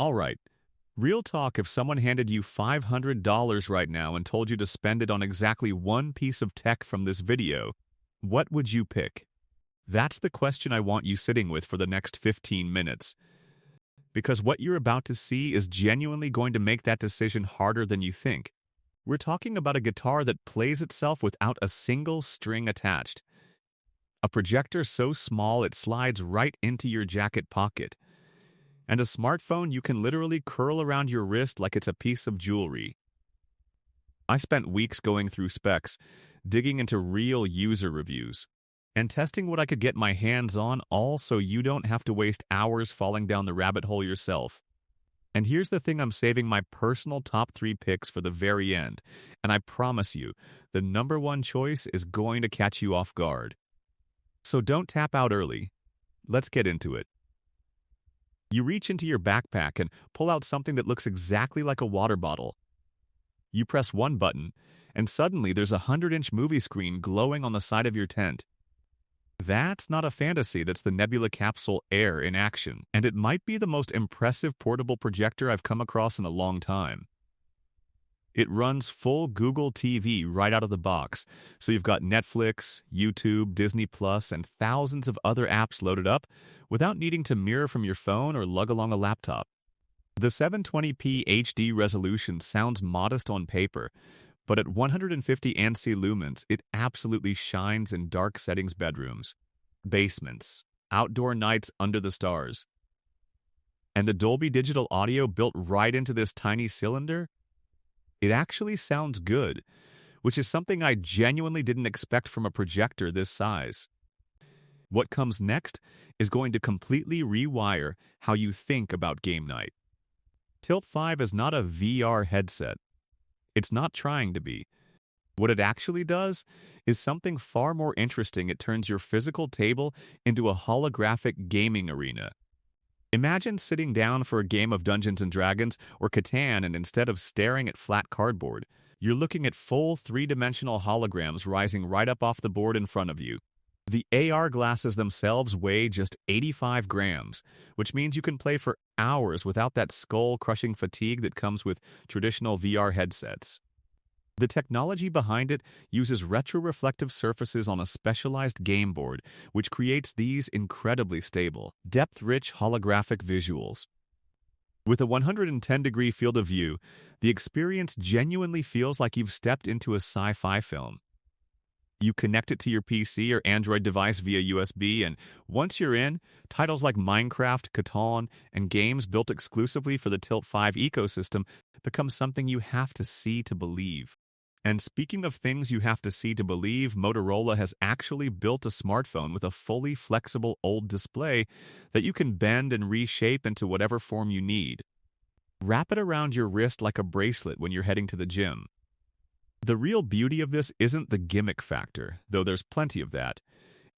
All right, real talk, if someone handed you $500 right now and told you to spend it on exactly one piece of tech from this video, what would you pick? That's the question I want you sitting with for the next 15 minutes. Because what you're about to see is genuinely going to make that decision harder than you think. We're talking about a guitar that plays itself without a single string attached. A projector so small it slides right into your jacket pocket. And a smartphone you can literally curl around your wrist like it's a piece of jewelry. I spent weeks going through specs, digging into real user reviews, and testing what I could get my hands on, all so you don't have to waste hours falling down the rabbit hole yourself. And here's the thing, I'm saving my personal top 3 picks for the very end, and I promise you, the number one choice is going to catch you off guard. So don't tap out early. Let's get into it. You reach into your backpack and pull out something that looks exactly like a water bottle. You press one button, and suddenly there's a 100-inch movie screen glowing on the side of your tent. That's not a fantasy, that's the Nebula Capsule Air in action, and it might be the most impressive portable projector I've come across in a long time. It runs full Google TV right out of the box, so you've got Netflix, YouTube, Disney Plus, and thousands of other apps loaded up without needing to mirror from your phone or lug along a laptop. The 720p HD resolution sounds modest on paper, but at 150 ANSI lumens, it absolutely shines in dark settings, bedrooms, basements, outdoor nights under the stars. And the Dolby Digital audio built right into this tiny cylinder? It actually sounds good, which is something I genuinely didn't expect from a projector this size. What comes next is going to completely rewire how you think about game night. Tilt 5 is not a VR headset. It's not trying to be. What it actually does is something far more interesting. It turns your physical table into a holographic gaming arena. Imagine sitting down for a game of Dungeons & Dragons or Catan, and instead of staring at flat cardboard, you're looking at full three-dimensional holograms rising right up off the board in front of you. The AR glasses themselves weigh just 85 grams, which means you can play for hours without that skull-crushing fatigue that comes with traditional VR headsets. The technology behind it uses retroreflective surfaces on a specialized game board, which creates these incredibly stable, depth-rich holographic visuals. With a 110-degree field of view, the experience genuinely feels like you've stepped into a sci-fi film. You connect it to your PC or Android device via USB, and once you're in, titles like Minecraft, Catan, and games built exclusively for the Tilt 5 ecosystem become something you have to see to believe. And speaking of things you have to see to believe, Motorola has actually built a smartphone with a fully flexible OLED display that you can bend and reshape into whatever form you need. Wrap it around your wrist like a bracelet when you're heading to the gym. The real beauty of this isn't the gimmick factor, though there's plenty of that.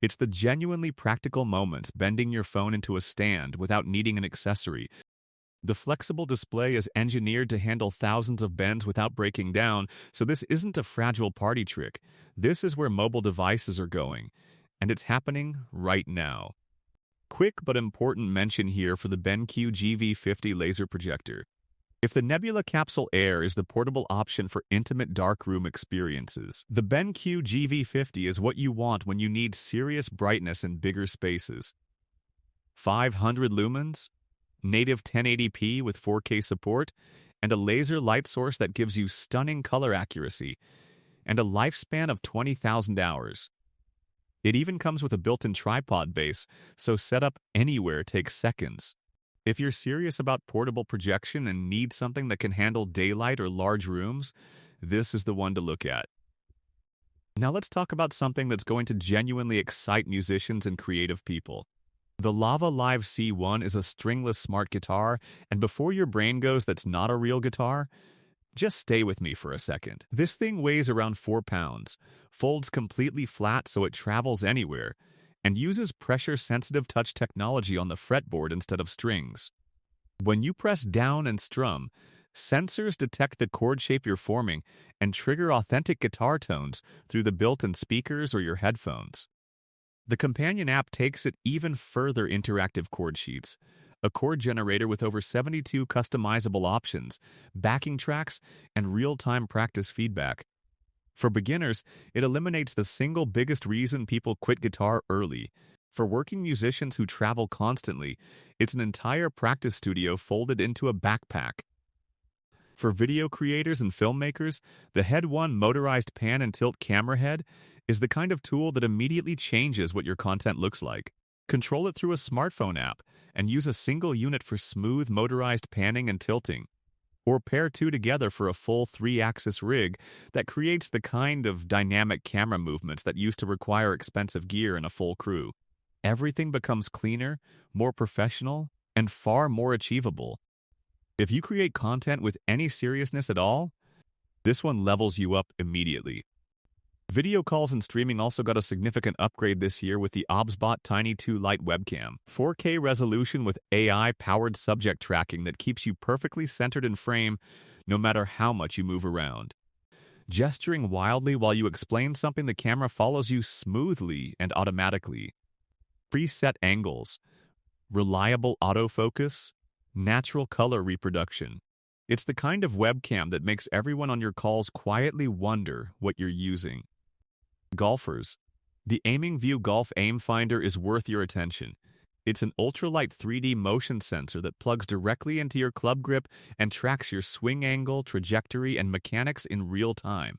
It's the genuinely practical moments, bending your phone into a stand without needing an accessory. The flexible display is engineered to handle thousands of bends without breaking down, so this isn't a fragile party trick. This is where mobile devices are going, and it's happening right now. Quick but important mention here for the BenQ GV50 laser projector. If the Nebula Capsule Air is the portable option for intimate darkroom experiences, the BenQ GV50 is what you want when you need serious brightness in bigger spaces. 500 lumens, native 1080p with 4K support, and a laser light source that gives you stunning color accuracy, and a lifespan of 20,000 hours. It even comes with a built-in tripod base, so setup anywhere takes seconds. If you're serious about portable projection and need something that can handle daylight or large rooms, this is the one to look at. Now let's talk about something that's going to genuinely excite musicians and creative people. The Lava Live C1 is a stringless smart guitar, and before your brain goes that's not a real guitar, just stay with me for a second. This thing weighs around 4 pounds, folds completely flat so it travels anywhere, and uses pressure-sensitive touch technology on the fretboard instead of strings. When you press down and strum, sensors detect the chord shape you're forming and trigger authentic guitar tones through the built-in speakers or your headphones. The companion app takes it even further: interactive chord sheets, a chord generator with over 72 customizable options, backing tracks, and real-time practice feedback. For beginners, it eliminates the single biggest reason people quit guitar early. For working musicians who travel constantly, it's an entire practice studio folded into a backpack. For video creators and filmmakers, the Head 1 motorized pan and tilt camera head is the kind of tool that immediately changes what your content looks like. Control it through a smartphone app and use a single unit for smooth motorized panning and tilting. Or pair two together for a full 3-axis rig that creates the kind of dynamic camera movements that used to require expensive gear and a full crew. Everything becomes cleaner, more professional, and far more achievable. If you create content with any seriousness at all, this one levels you up immediately. Video calls and streaming also got a significant upgrade this year with the OBSBot Tiny 2 Lite webcam. 4K resolution with AI-powered subject tracking that keeps you perfectly centered in frame no matter how much you move around. Gesturing wildly while you explain something, the camera follows you smoothly and automatically. Preset angles, reliable autofocus, natural color reproduction. It's the kind of webcam that makes everyone on your calls quietly wonder what you're using. Golfers. The Aiming View Golf Aim Finder is worth your attention. It's an ultralight 3D motion sensor that plugs directly into your club grip and tracks your swing angle, trajectory, and mechanics in real time,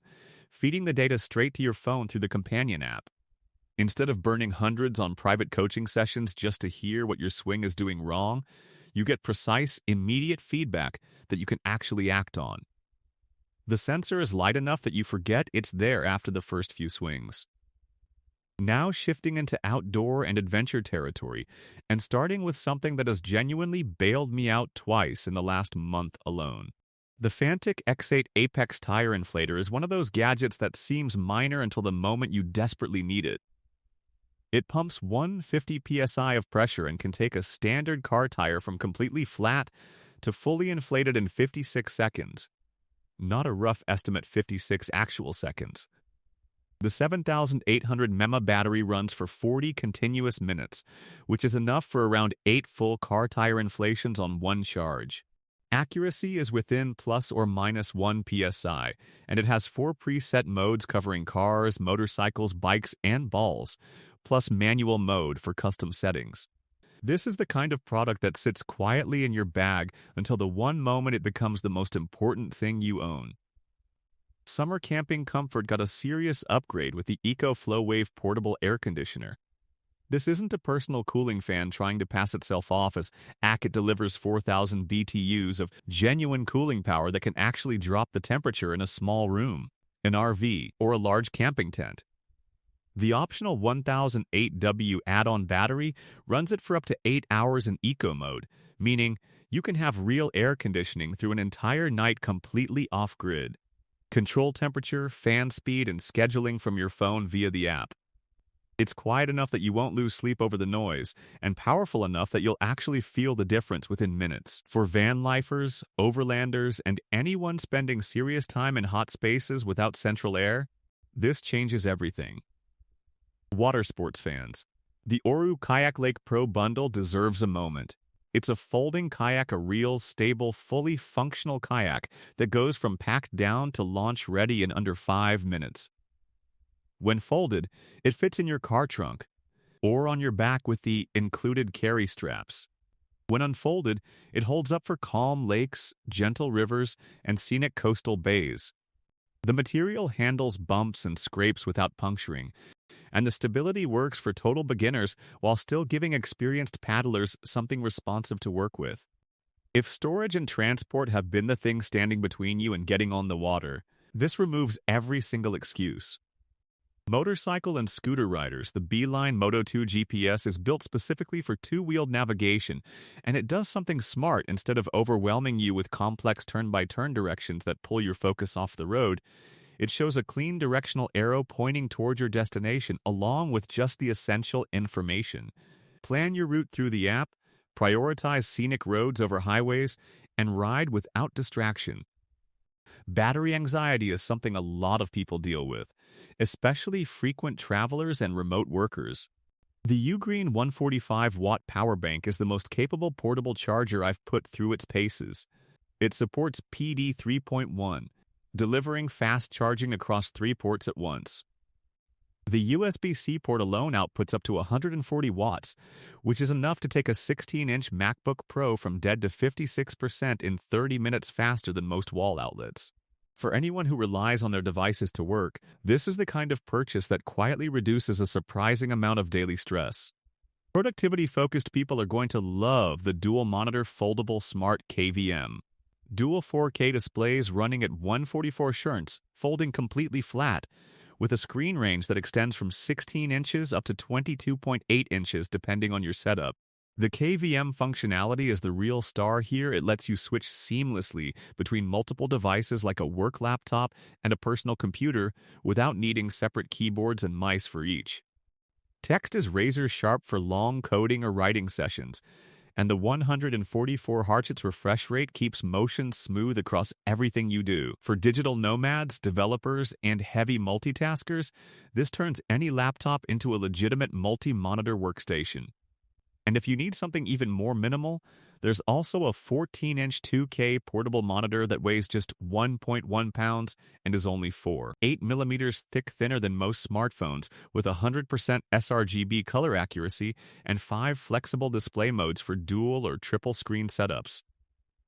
feeding the data straight to your phone through the companion app. Instead of burning hundreds on private coaching sessions just to hear what your swing is doing wrong, you get precise, immediate feedback that you can actually act on. The sensor is light enough that you forget it's there after the first few swings. Now shifting into outdoor and adventure territory, and starting with something that has genuinely bailed me out twice in the last month alone. The Fantic X8 Apex tire inflator is one of those gadgets that seems minor until the moment you desperately need it. It pumps 150 psi of pressure and can take a standard car tire from completely flat to fully inflated in 56 seconds. Not a rough estimate, 56 actual seconds. The 7,800 mAh battery runs for 40 continuous minutes, which is enough for around 8 full car tire inflations on one charge. Accuracy is within plus or minus 1 psi, and it has 4 preset modes covering cars, motorcycles, bikes, and balls, plus manual mode for custom settings. This is the kind of product that sits quietly in your bag until the one moment it becomes the most important thing you own. Summer camping comfort got a serious upgrade with the EcoFlow Wave portable air conditioner. This isn't a personal cooling fan trying to pass itself off as it delivers 4,000 BTUs of genuine cooling power that can actually drop the temperature in a small room, an RV, or a large camping tent. The optional 1008W add-on battery runs it for up to 8 hours in eco mode, meaning you can have real air conditioning through an entire night completely off-grid. Control temperature, fan speed, and scheduling from your phone via the app. It's quiet enough that you won't lose sleep over the noise, and powerful enough that you'll actually feel the difference within minutes. For van lifers, overlanders, and anyone spending serious time in hot spaces without central air, this changes everything. Water sports fans. The Oru Kayak Lake Pro bundle deserves a moment. It's a folding kayak, a real, stable, fully functional kayak that goes from packed down to launch ready in under 5 minutes. When folded, it fits in your car trunk or on your back with the included carry straps. When unfolded, it holds up for calm lakes, gentle rivers, and scenic coastal bays. The material handles bumps and scrapes without puncturing, and the stability works for total beginners while still giving experienced paddlers something responsive to work with. If storage and transport have been the thing standing between you and getting on the water, this removes every single excuse. Motorcycle and scooter riders, the Beeline Moto2 GPS is built specifically for two-wheeled navigation, and it does something smart. Instead of overwhelming you with complex turn-by-turn directions that pull your focus off the road. It shows a clean directional arrow pointing toward your destination, along with just the essential information. Plan your route through the app, prioritize scenic roads over highways, and ride without distraction. Battery anxiety is something a lot of people deal with, especially frequent travelers and remote workers. The Ugreen 145-watt power bank is the most capable portable charger I've put through its paces. It supports PD 3.1, delivering fast charging across 3 ports at once. The USB-C port alone outputs up to 140 watts, which is enough to take a 16-inch MacBook Pro from dead to 56% in 30 minutes faster than most wall outlets. For anyone who relies on their devices to work, this is the kind of purchase that quietly reduces a surprising amount of daily stress. Productivity-focused people are going to love the dual-monitor foldable smart KVM. Dual 4K displays running at 144 Hz, folding completely flat, with a screen range that extends from 16 inches up to 22.8 inches depending on your setup. The KVM functionality is the real star here. It lets you switch seamlessly between multiple devices like a work laptop and a personal computer without needing separate keyboards and mice for each. Text is razor sharp for long coding or writing sessions, and the 144 Hz refresh rate keeps motion smooth across everything you do. For digital nomads, developers, and heavy multitaskers, this turns any laptop into a legitimate multi-monitor workstation. And if you need something even more minimal, there's also a 14-inch 2K portable monitor that weighs just 1.1 pounds and is only 4.8 millimeters thick, thinner than most smartphones, with 100% sRGB color accuracy and 5 flexible display modes for dual or triple screen setups.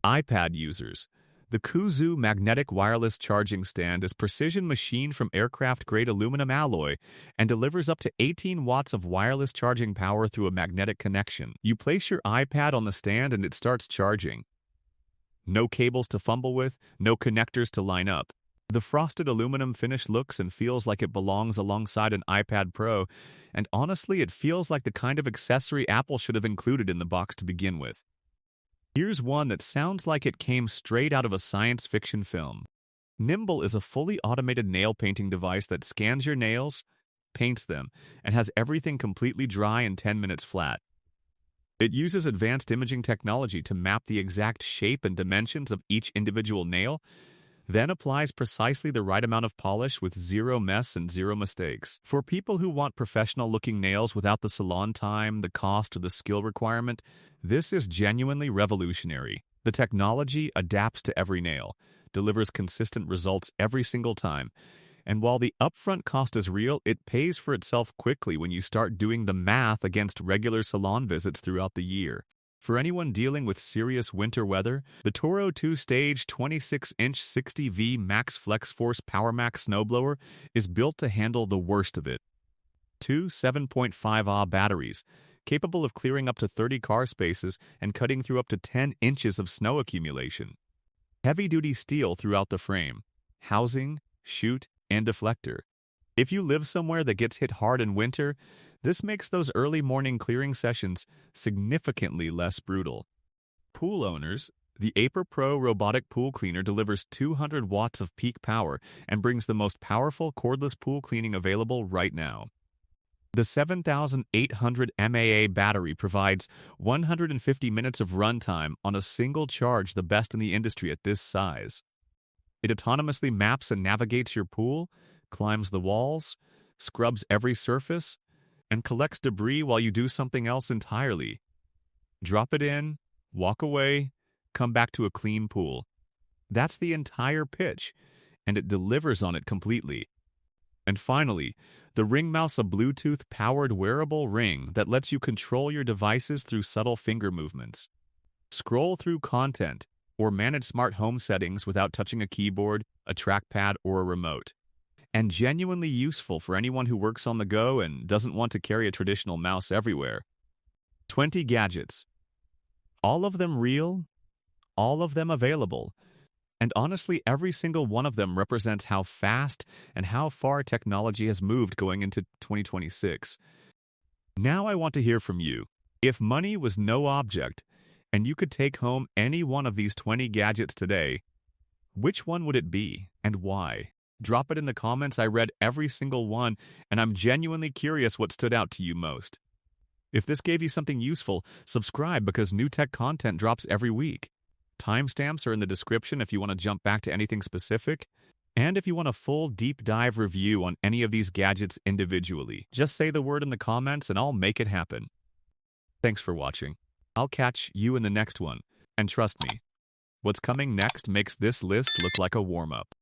iPad users. The Kuzu magnetic wireless charging stand is precision machined from aircraft-grade aluminum alloy and delivers up to 18 watts of wireless charging power through a magnetic connection. You place your iPad on the stand and it starts charging. No cables to fumble with, no connectors to line up. The frosted aluminum finish looks and feels like it belongs alongside an iPad Pro, and honestly, it feels like the kind of accessory Apple should have included in the box to begin with. Here's one that sounds like it came straight out of a science fiction film. Nimble is a fully automated nail painting device that scans your nails, paints them, and has everything completely dry in 10 minutes flat. It uses advanced imaging technology to map the exact shape and dimensions of each individual nail, then applies precisely the right amount of polish with zero mess and zero mistakes. For people who want professional-looking nails without the salon time, the cost, or the skill requirement, this is genuinely revolutionary. The technology adapts to every nail, delivers consistent results every single time, and while the upfront cost is real, it pays for itself quickly when you start doing the math against regular salon visits throughout the year. For anyone dealing with serious winter weather, the Toro 2-stage 26-inch 60V Max Flex Force PowerMax snowblower is built to handle the worst of it. Two 7.5Ah batteries, capable of clearing up to 30 car spaces and cutting through up to 10 inches of snow accumulation. Heavy-duty steel throughout the frame, housing, chute, and deflector. If you live somewhere that gets hit hard in winter, this makes those early morning clearing sessions significantly less brutal. Pool owners, the Aper Pro robotic pool cleaner delivers 200 watts of peak power and brings the most powerful cordless pool cleaning available right now. The 7800 mAh battery provides 150 minutes of runtime on a single charge, the best in the industry at this size. It autonomously maps and navigates your pool, climbs the walls, scrubs every surface, and collects debris while you do something else entirely. Drop it in, walk away, come back to a clean pool. That's the entire pitch, and it delivers on it completely. And finally, the Ring Mouse, a Bluetooth-powered wearable ring that lets you control your devices through subtle finger movements. Scroll through content, or manage smart home settings without touching a keyboard, a trackpad, or a remote. And genuinely useful for anyone who works on the go and doesn't want to carry a traditional mouse everywhere. 20 gadgets. All of them real, all of them available. And honestly, every single one of them represents how fast and how far technology has moved going into 2026. Now I want to hear from you. If money was no object, and you could take home any one of these 20 gadgets today, which one would it be and why? Drop it in the comments. I read every single one, and I'm genuinely curious what stood out to you most. If this gave you something useful, subscribe because new tech content drops every week. Timestamps are in the description if you want to jump back to anything specific. And if you want a full deep dive review on any of these gadgets individually, just say the word in the comments and I'll make it happen. Thanks for watching. I'll catch you in the next one. And trust me, what's coming next makes this list look like a warm-up.